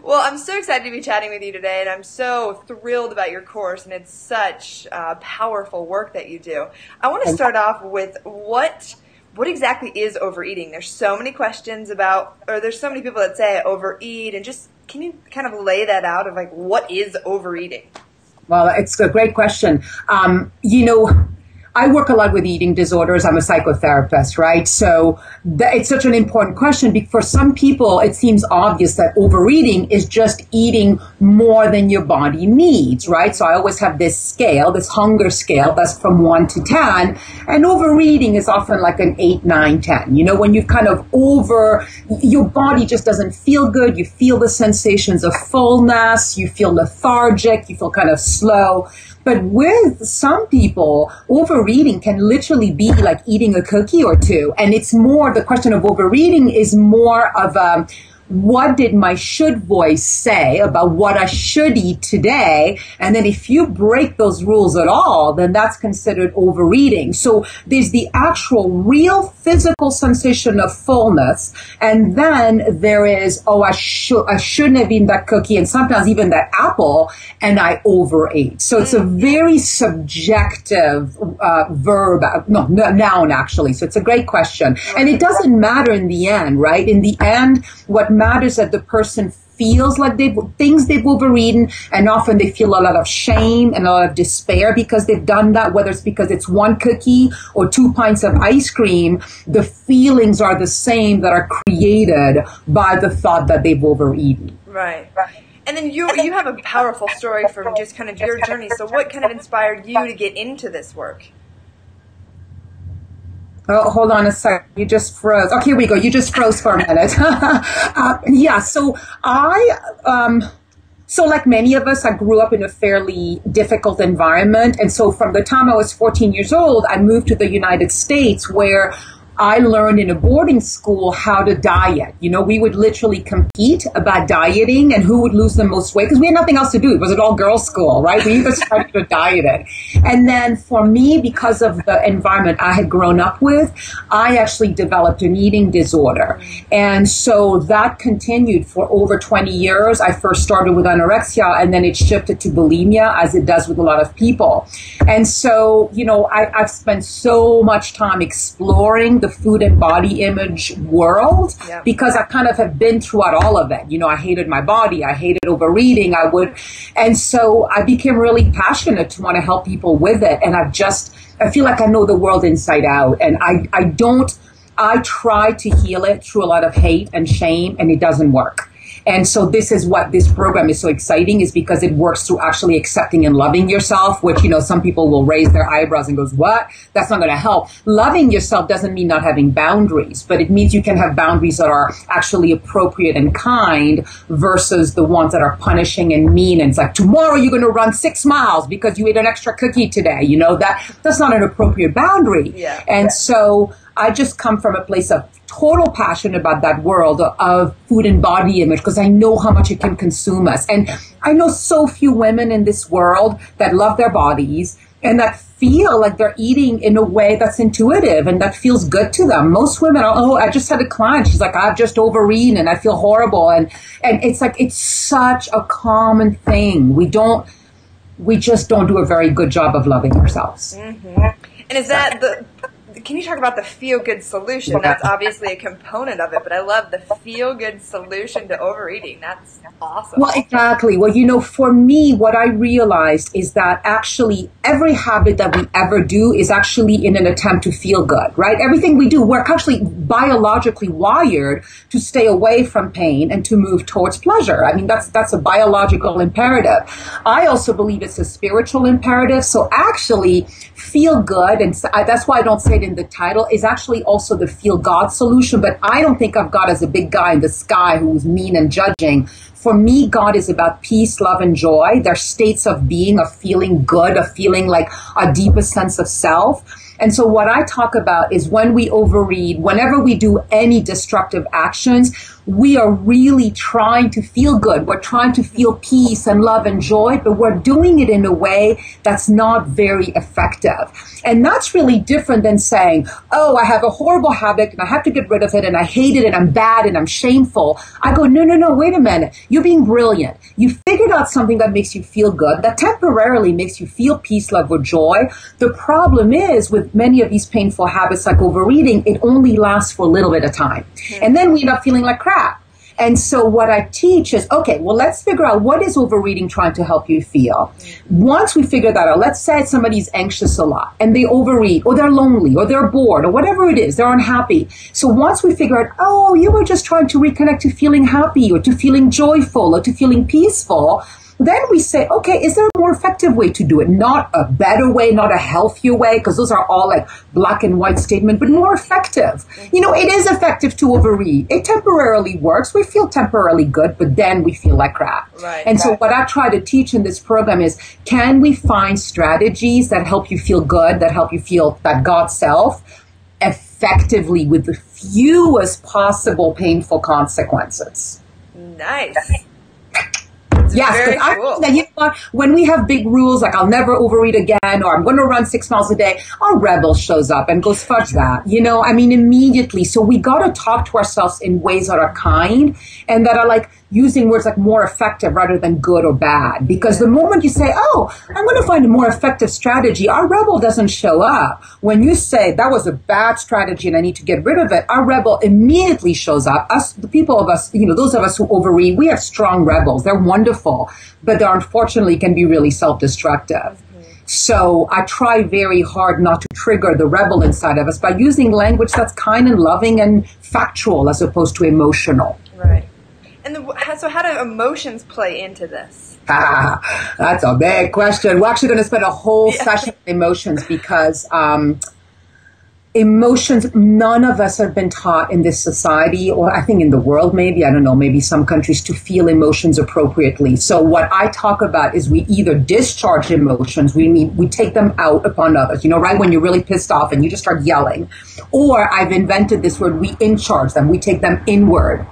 Well, I'm so excited to be chatting with you today, and I'm so thrilled about your course, and it's such powerful work that you do. I want to start off with what exactly is overeating? There's so many questions about, or there's so many people that say I overeat, and just can you kind of lay that out of like what is overeating? Well, it's a great question. I work a lot with eating disorders. I'm a psychotherapist, right? So it's such an important question because for some people, it seems obvious that overeating is just eating more than your body needs, right? So I always have this scale, this hunger scale that's from 1 to 10. And overeating is often like an 8, 9, 10. You know, when you kind of your body just doesn't feel good. You feel the sensations of fullness. You feel lethargic. You feel kind of slow. But with some people, overeating can literally be like eating a cookie or two. And it's more, the question of overeating is more of what did my should voice say about what I should eat today? And then if you break those rules at all, then that's considered overeating. So there's the actual real physical sensation of fullness. And then there is, I shouldn't have eaten that cookie and sometimes even that apple, and I overate. So it's a very subjective noun actually. So it's a great question. And it doesn't matter in the end, right? In the end, what matters that the person feels like they've overeaten, and often they feel a lot of shame and a lot of despair because they've done that, whether it's because it's 1 cookie or 2 pints of ice cream. The feelings are the same that are created by the thought that they've overeaten. Right. And then you have a powerful story from just kind of your journey. So what kind of inspired you to get into this work? Oh, hold on a second. You just froze. Okay, here we go. You just froze for a minute. So like many of us, I grew up in a fairly difficult environment. And so from the time I was 14 years old, I moved to the United States where I learned in a boarding school how to diet. You know, we would literally compete about dieting and who would lose the most weight because we had nothing else to do. It was an all-girls school, right? We either started to diet it. And then for me, because of the environment I had grown up with, I actually developed an eating disorder. And so that continued for over 20 years. I first started with anorexia and then it shifted to bulimia, as it does with a lot of people. And so, you know, I've spent so much time exploring the food and body image world because I kind of have been throughout all of it. You know, I hated my body. I hated overeating. And so I became really passionate to want to help people with it. And I feel like I know the world inside out. And I try to heal it through a lot of hate and shame, and it doesn't work. And so this is what this program is so exciting, is because it works through actually accepting and loving yourself, which, you know, some people will raise their eyebrows and goes, what? That's not going to help. Loving yourself doesn't mean not having boundaries, but it means you can have boundaries that are actually appropriate and kind versus the ones that are punishing and mean. And it's like, tomorrow you're going to run 6 miles because you ate an extra cookie today. You know, that's not an appropriate boundary. Yeah. And so I just come from a place of total passion about that world of food and body image because I know how much it can consume us. And I know so few women in this world that love their bodies and that feel like they're eating in a way that's intuitive and that feels good to them. Most women are, I just had a client. She's like, I've just overeaten and I feel horrible. And it's like, it's such a common thing. We just don't do a very good job of loving ourselves. Mm-hmm. And is that can you talk about the feel-good solution? That's obviously a component of it, but I love the feel-good solution to overeating. That's awesome. Well, exactly. Well, you know, for me, what I realized is that actually every habit that we ever do is actually in an attempt to feel good, right? Everything we do, we're actually biologically wired to stay away from pain and to move towards pleasure. I mean, that's a biological imperative. I also believe it's a spiritual imperative. So actually feel good, and that's why I don't say it in the title, is actually also the feel God solution. But I don't think of God as a big guy in the sky who's mean and judging. For me, God is about peace, love, and joy. They're states of being, of feeling good, of feeling like a deeper sense of self. And so what I talk about is when we overeat, whenever we do any destructive actions, we are really trying to feel good. We're trying to feel peace and love and joy, but we're doing it in a way that's not very effective. And that's really different than saying, oh, I have a horrible habit and I have to get rid of it and I hate it and I'm bad and I'm shameful. I go, no, wait a minute. You're being brilliant. You figured out something that makes you feel good, that temporarily makes you feel peace, love, or joy. The problem is with many of these painful habits like overeating, it only lasts for a little bit of time. And then we end up feeling like crap. And so what I teach is, okay, well, let's figure out what is overeating trying to help you feel. Once we figure that out, let's say somebody's anxious a lot and they overeat or they're lonely or they're bored or whatever it is, they're unhappy. So once we figure out, oh, you were just trying to reconnect to feeling happy or to feeling joyful or to feeling peaceful, then we say, okay, is there a more effective way to do it? Not a better way, not a healthier way, because those are all like black and white statement, but more effective. You know, it is effective to overeat. It temporarily works. We feel temporarily good, but then we feel like crap. So what I try to teach in this program is, can we find strategies that help you feel good, that help you feel that God self effectively with the fewest possible painful consequences? Nice. Yes, because I think that, you know what, when we have big rules like I'll never overeat again or I'm going to run 6 miles a day, our rebel shows up and goes, fudge that, you know, I mean, immediately. So we got to talk to ourselves in ways that are kind and that are like using words like more effective rather than good or bad. Because the moment you say, oh, I'm going to find a more effective strategy, our rebel doesn't show up. When you say that was a bad strategy and I need to get rid of it, our rebel immediately shows up. Us, the people of us, you know, those of us who overeat, we have strong rebels. They're wonderful, but they unfortunately can be really self-destructive. So I try very hard not to trigger the rebel inside of us by using language that's kind and loving and factual as opposed to emotional. Right. And so how do emotions play into this? That's a big question. We're actually going to spend a whole session on emotions because emotions, none of us have been taught in this society, or I think in the world maybe, I don't know, maybe some countries, to feel emotions appropriately. So what I talk about is we either discharge emotions, we take them out upon others, you know, right when you're really pissed off and you just start yelling. Or I've invented this word, we incharge them, we take them inward.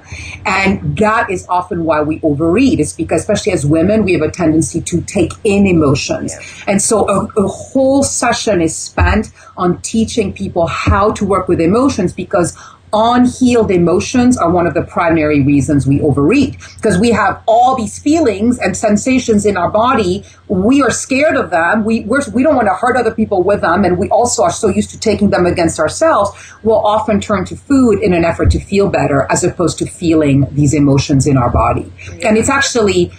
And that is often why we overeat. It's because, especially as women, we have a tendency to take in emotions. And so a whole session is spent on teaching people how to work with emotions, because unhealed emotions are one of the primary reasons we overeat, because we have all these feelings and sensations in our body. We are scared of them. We don't want to hurt other people with them. And we also are so used to taking them against ourselves. We'll often turn to food in an effort to feel better as opposed to feeling these emotions in our body. And it's actually,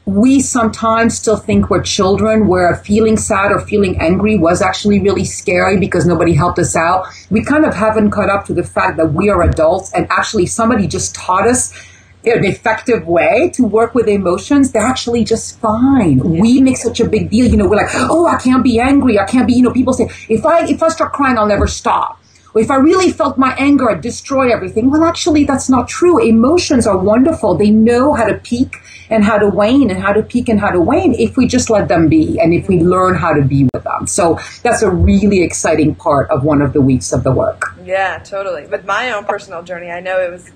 we sometimes still think we're children, where feeling sad or feeling angry was actually really scary because nobody helped us out. We kind of haven't caught up to the fact that we are adults and actually somebody just taught us an effective way to work with emotions. They're actually just fine. We make such a big deal. You know, we're like, oh, I can't be angry. I can't be, you know, people say, if I start crying, I'll never stop. Or if I really felt my anger, I'd destroy everything. Well, actually, that's not true. Emotions are wonderful. They know how to peak and how to wane, and how to peak and how to wane if we just let them be and if we learn how to be with them. So that's a really exciting part of one of the weeks of the work. Yeah, totally. With my own personal journey, I know it was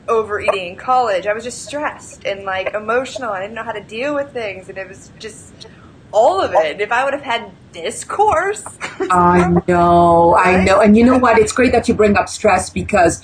overeating in college. I was just stressed and like emotional. I didn't know how to deal with things, and it was just all of it. If I would have had this course. I know. And you know what? It's great that you bring up stress, because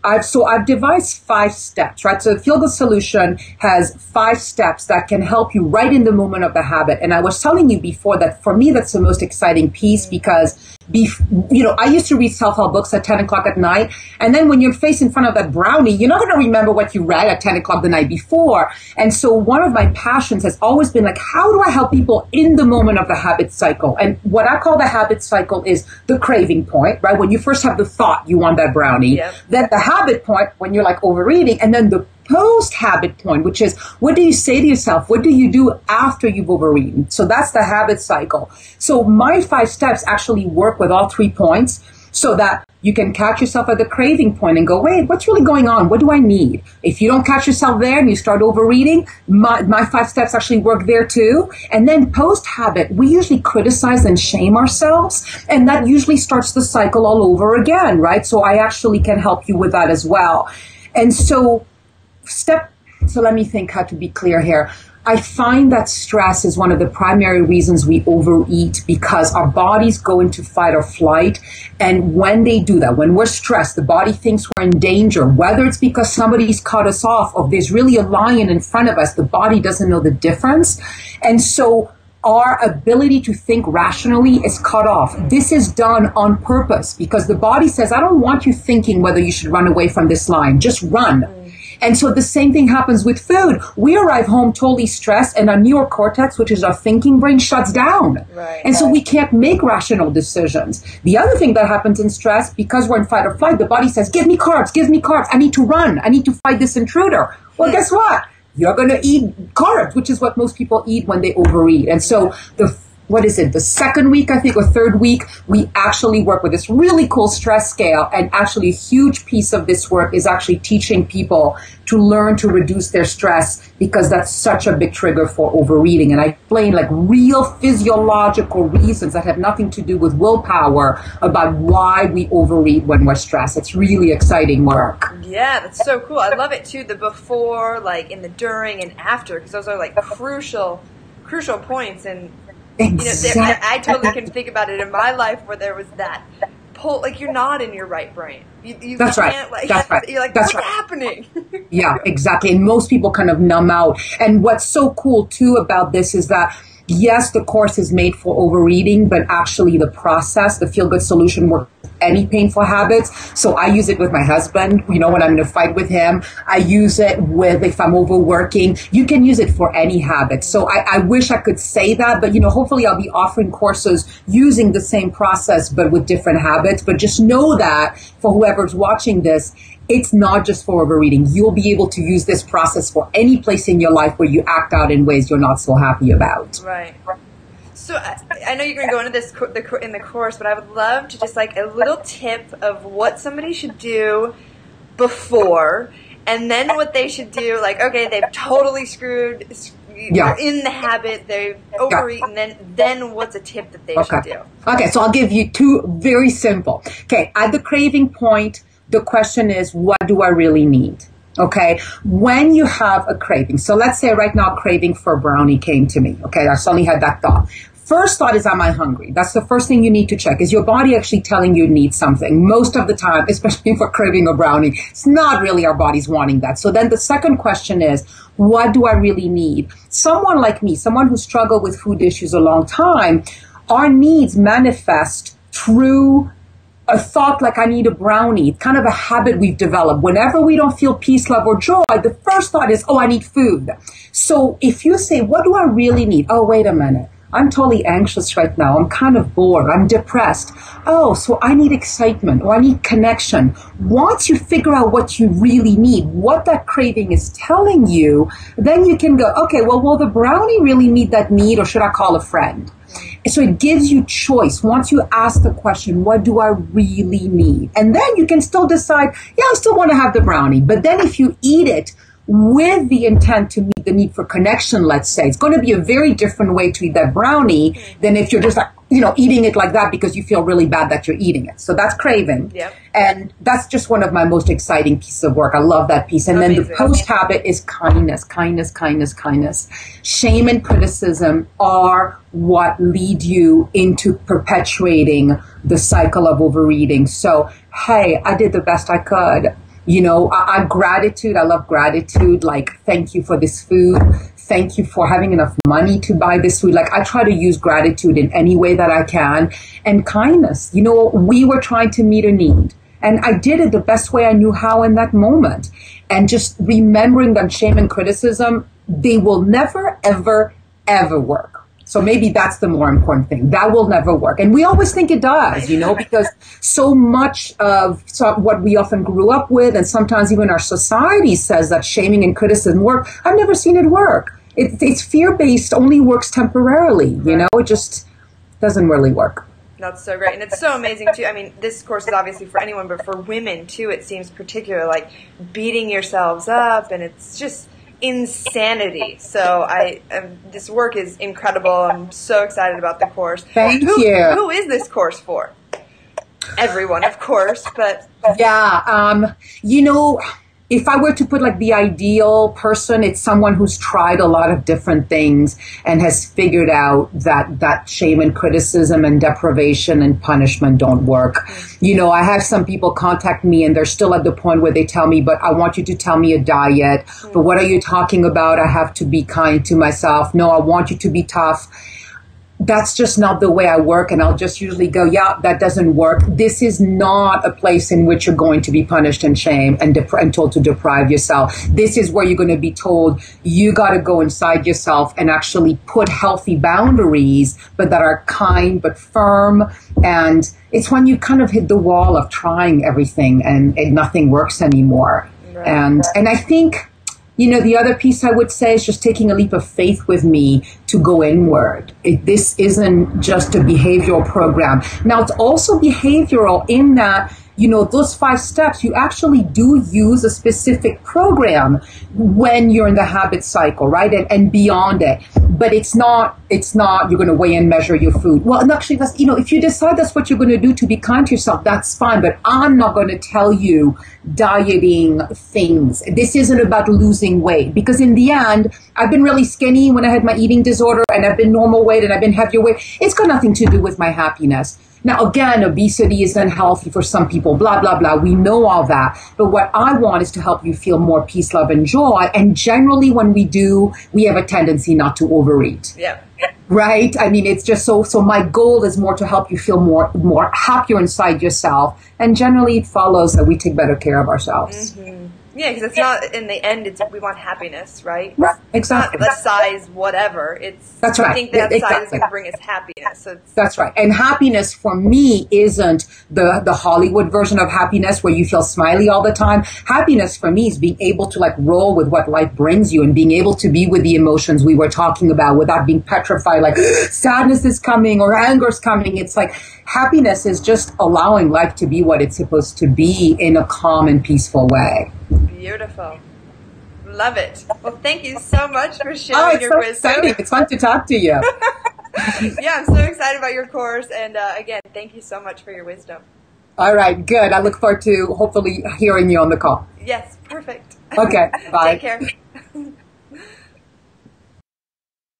I've devised 5 steps, right? So the Feel Good Solution has 5 steps that can help you right in the moment of the habit. And I was telling you before that for me, that's the most exciting piece, because I used to read self-help books at 10 o'clock at night. And then when you're faced in front of that brownie, you're not going to remember what you read at 10 o'clock the night before. And so one of my passions has always been like, how do I help people in the moment of the habit cycle? And what I call the habit cycle is the craving point, right? When you first have the thought you want that brownie, then the habit point when you're like overeating, and then the post-habit point, which is, what do you say to yourself? What do you do after you've overeaten? So that's the habit cycle. So my 5 steps actually work with all 3 points. so that you can catch yourself at the craving point and go, wait, what's really going on? What do I need? If you don't catch yourself there and you start overeating, my 5 steps actually work there too. And then post-habit, we usually criticize and shame ourselves, and that usually starts the cycle all over again, right? So I actually can help you with that as well. And so let me think how to be clear here. I find that stress is one of the primary reasons we overeat, because our bodies go into fight or flight. And when they do that, when we're stressed, the body thinks we're in danger, whether it's because somebody's cut us off or there's really a lion in front of us, the body doesn't know the difference. And so our ability to think rationally is cut off. This is done on purpose because the body says, I don't want you thinking whether you should run away from this lion, just run. And so the same thing happens with food. We arrive home totally stressed and our neocortex, which is our thinking brain, shuts down. Right, and so we can't make rational decisions. The other thing that happens in stress, because we're in fight or flight, the body says, give me carbs, give me carbs. I need to run. I need to fight this intruder. Well, guess what? You're going to eat carbs, which is what most people eat when they overeat. And so the second week, I think, or third week, we actually work with this really cool stress scale. And actually a huge piece of this work is actually teaching people to learn to reduce their stress, because that's such a big trigger for overeating. And I explain like real physiological reasons that have nothing to do with willpower about why we overeat when we're stressed. It's really exciting work. Yeah, that's so cool. I love it too, the before, like in the during and after, because those are like crucial points. And exactly. I totally can think about it in my life where there was that pull, like you're not in your right brain. You That's can't, right. That's right. You're like, That's what's right. happening? Yeah, exactly. And most people kind of numb out. And what's so cool too about this is that, yes, the course is made for overeating, but actually the process, the feel-good solution works with any painful habits. So I use it with my husband, when I'm in a fight with him. I use it with if I'm overworking. You can use it for any habit. So I wish I could say that, but hopefully I'll be offering courses using the same process, but with different habits. But just know that for whoever's watching this, it's not just for overeating. You'll be able to use this process for any place in your life where you act out in ways you're not so happy about. Right. So I know you're going to go into this in the course, but I would love to just like a little tip of what somebody should do before, and then what they should do. Like, okay, they've totally screwed. Yeah. They're in the habit. They've overeaten. Yeah. Then what's a tip that they should do? Okay, so I'll give you two very simple. Okay, at the craving point, the question is, what do I really need? Okay, when you have a craving, so let's say right now craving for a brownie came to me. Okay, I suddenly had that thought. First thought is, am I hungry? That's the first thing you need to check. Is your body actually telling you it needs something? Most of the time, especially for craving a brownie, it's not really our body's wanting that. So then the second question is, what do I really need? Someone like me, someone who struggled with food issues a long time, our needs manifest through a thought like I need a brownie. It's kind of a habit we've developed. Whenever we don't feel peace, love, or joy, the first thought is, I need food. So if you say, what do I really need? Oh, wait a minute. I'm totally anxious right now. I'm kind of bored. I'm depressed. Oh, so I need excitement, or I need connection. Once you figure out what you really need, what that craving is telling you, then you can go, okay, well, will the brownie really meet that need, or should I call a friend? So it gives you choice. Once you ask the question, what do I really need? And then you can still decide, I still want to have the brownie. But then if you eat it with the intent to meet the need for connection, let's say, it's going to be a very different way to eat that brownie than if you're just like, eating it like that because you feel really bad that you're eating it. So that's craving. Yep. And that's just one of my most exciting pieces of work. I love that piece. And Amazing. then the post habit is kindness, kindness, kindness, kindness. Shame and criticism are what lead you into perpetuating the cycle of overeating. So, hey, I did the best I could. Gratitude. I love gratitude. Like, thank you for this food. Thank you for having enough money to buy this food. Like, I try to use gratitude in any way that I can. And kindness. We were trying to meet a need. And I did it the best way I knew how in that moment. And just remembering that shame and criticism, they will never, ever, ever work. So maybe that's the more important thing. That will never work. And we always think it does, because so much of what we often grew up with, and sometimes even our society says that shaming and criticism work. I've never seen it work. It's fear-based, only works temporarily, It just doesn't really work. That's so great. And it's so amazing, too. I mean, this course is obviously for anyone, but for women, too, it seems particular, like beating yourselves up, and it's just insanity. So this work is incredible. I'm so excited about the course. Thank you. Who is this course for? Everyone, of course, but... Yeah, if I were to put like the ideal person, it's someone who's tried a lot of different things and has figured out that shame and criticism and deprivation and punishment don't work. I have some people contact me and they're still at the point where they tell me, but I want you to tell me a diet. But what are you talking about? I have to be kind to myself. No, I want you to be tough. That's just not the way I work. And I'll just usually go, yeah, that doesn't work. This is not a place in which you're going to be punished and shamed and told to deprive yourself. This is where you're going to be told you got to go inside yourself and actually put healthy boundaries, but that are kind but firm. And it's when you kind of hit the wall of trying everything and nothing works anymore. Right. And I think, the other piece I would say is just taking a leap of faith with me to go inward. This isn't just a behavioral program. Now, it's also behavioral in that, those 5 steps, you actually do use a specific program when you're in the habit cycle, right? And beyond it. But it's not, you're going to weigh and measure your food. Well, and actually, that's, if you decide that's what you're going to do to be kind to yourself, that's fine. But I'm not going to tell you dieting things. This isn't about losing weight, because in the end, I've been really skinny when I had my eating disorder, and I've been normal weight and I've been heavier weight. It's got nothing to do with my happiness. Now, again, obesity is unhealthy for some people, blah, blah, blah. We know all that. But what I want is to help you feel more peace, love, and joy. And generally, when we do, we have a tendency not to overeat. Yeah. Right? I mean, it's just so my goal is more to help you feel more happier inside yourself. And generally, it follows that we take better care of ourselves. Mm-hmm. Yeah, because it's not, in the end, we want happiness, right? Right, exactly. It's not the size, whatever. That's right. I think that size is going to bring us happiness. So that's right. And happiness for me isn't the Hollywood version of happiness where you feel smiley all the time. Happiness for me is being able to roll with what life brings you and being able to be with the emotions we were talking about without being petrified, like sadness is coming or anger is coming. It's like happiness is just allowing life to be what it's supposed to be in a calm and peaceful way. Beautiful. Love it. Well, thank you so much for sharing your wisdom. Exciting. It's fun to talk to you. Yeah, I'm so excited about your course. And again, thank you so much for your wisdom. All right, good. I look forward to hopefully hearing you on the call. Yes, perfect. Okay, bye. Take care.